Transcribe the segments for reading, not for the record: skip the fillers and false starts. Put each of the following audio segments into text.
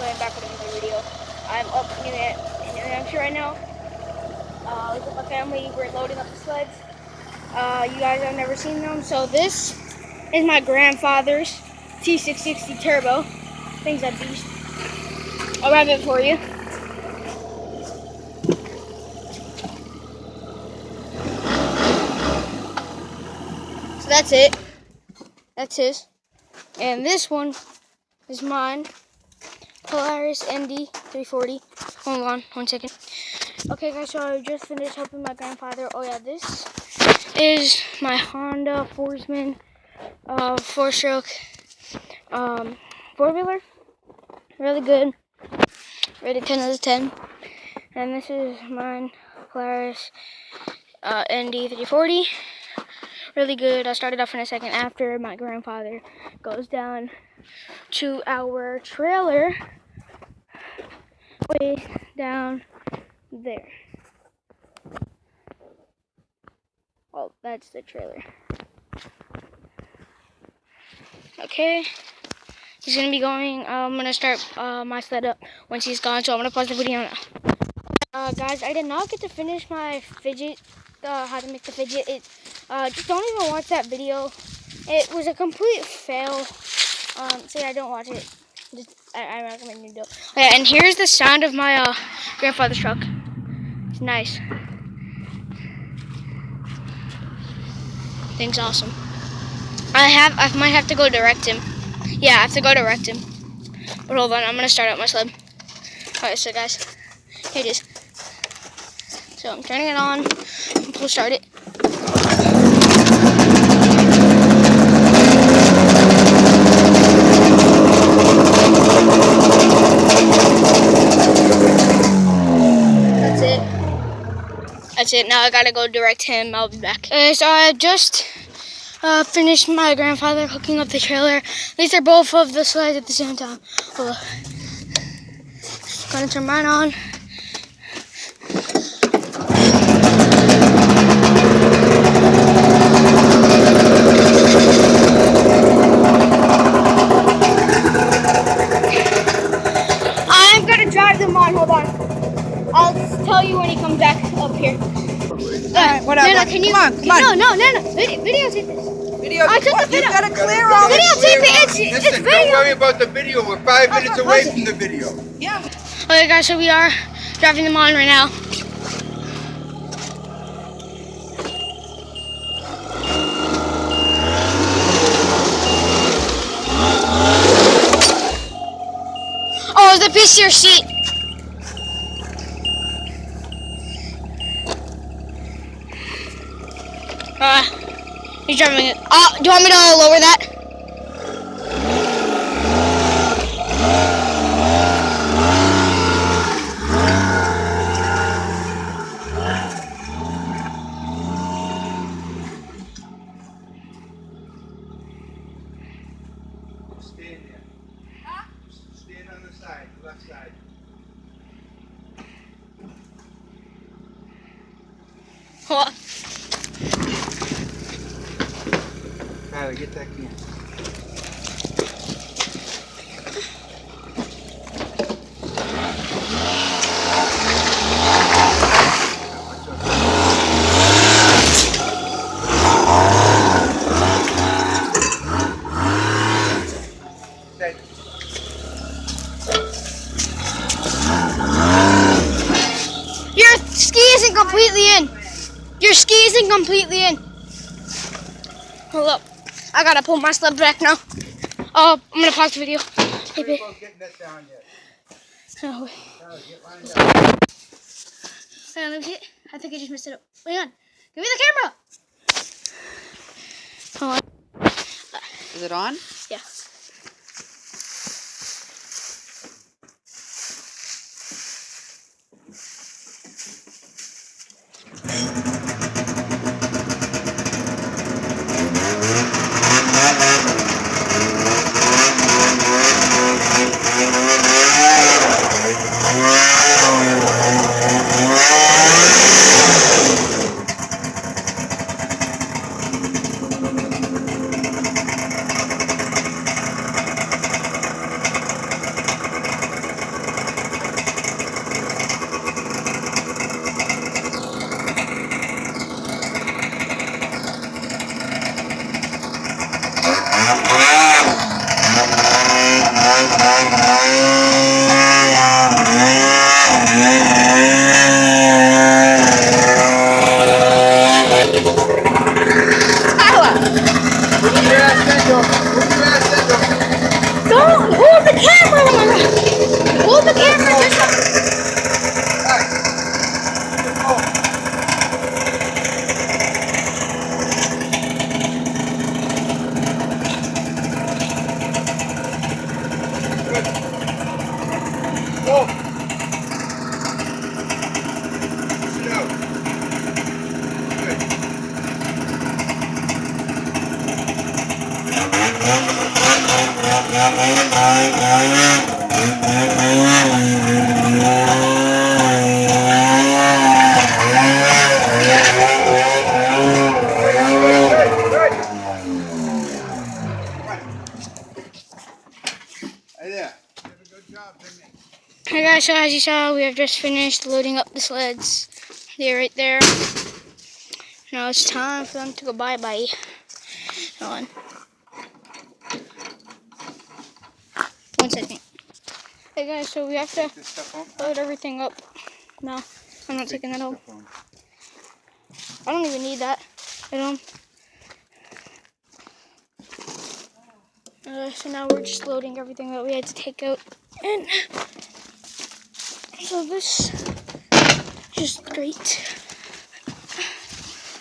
going back with another video. I'm up in New Hampshire right now. With my family, we're loading up the sleds. You guys have never seen them. So this is my grandfather's T660 Turbo. Thing's a beast. I'll grab it for you. So that's it. That's his. And this one is mine. Polaris ND 340. Hold on 1 second. Okay guys, so I just finished helping my grandfather. Oh yeah, this is my Honda Foresman 4-stroke four-wheeler. Really good. Rated 10 out of 10. And this is mine Polaris ND 340. Really good. I started off in a second after my grandfather goes down to our trailer way down there. Oh, that's the trailer. Okay. He's going to be going. I'm going to start my sled up once he's gone, so I'm going to pause the video now. Guys, I did not get to finish my fidget, how to make the fidget. Just don't even watch that video. It was a complete fail. So yeah, don't watch it. I recommend you do. Okay, and here's the sound of my grandfather's truck. It's nice. Thing's awesome. I might have to go direct him. Yeah, I have to go direct him. But hold on, I'm gonna start up my sled. Alright, so guys, here it is. So I'm turning it on. We'll start it. That's it. Now I gotta go direct him. I'll be back. So I just finished my grandfather hooking up the trailer. These are both of the slides at the same time. Hold on. Gonna turn mine on. I'm gonna drive them on. Hold on. I'll tell you when he comes back up here. Alright, whatever. Nana, can you? Come on. No, videotape this. I took the video. You gotta clear all the Videotape it. It's Listen, video. don't worry about the video. We're 5 minutes away from the video. Yeah. Okay, guys, so we are driving them on right now. Oh, the piece of your seat. He's driving it. Do you want me to lower that? Stand there. Huh? Stand on the side, left side. What? Tyler, get that can. Your ski isn't completely in. Your ski isn't completely in. Hold up. I gotta pull my sled back now. I'm gonna pause the video. Hey, babe. Getting that down yet. Oh, wait. Tyler, get lined up. Hang on, let me see it. I think I just messed it up. Hang on. Give me the camera. Hold on. Is it on? Yeah. Move your ass into him. Move your ass into him. Don't hold the camera. Hold the camera. Go. Sit out. Good. Hey there. You did a good job, didn't you? Hey guys, so as you saw, we have just finished loading up the sleds. They're right there. Now it's time for them to go bye-bye. Hold on. 1 second. Hey guys, so we have to This stuff home. load everything up. No, I'm not taking that home. I don't even need that. I don't. So now we're just loading everything that we had to take out. And so this is just great.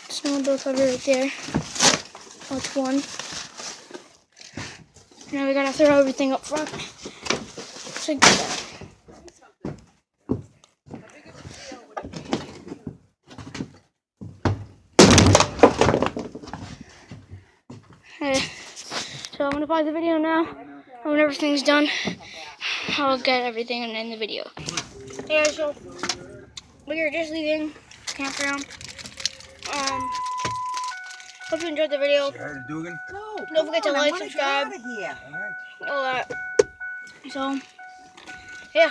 Snowmobile cover right there. That's one. Now we gotta throw everything up front. So, so I'm gonna pause the video now. When everything's done, I'll get everything in the video. Yeah, so we are just leaving the campground. Hope you enjoyed the video. Don't forget to like, subscribe, all that. So, yeah.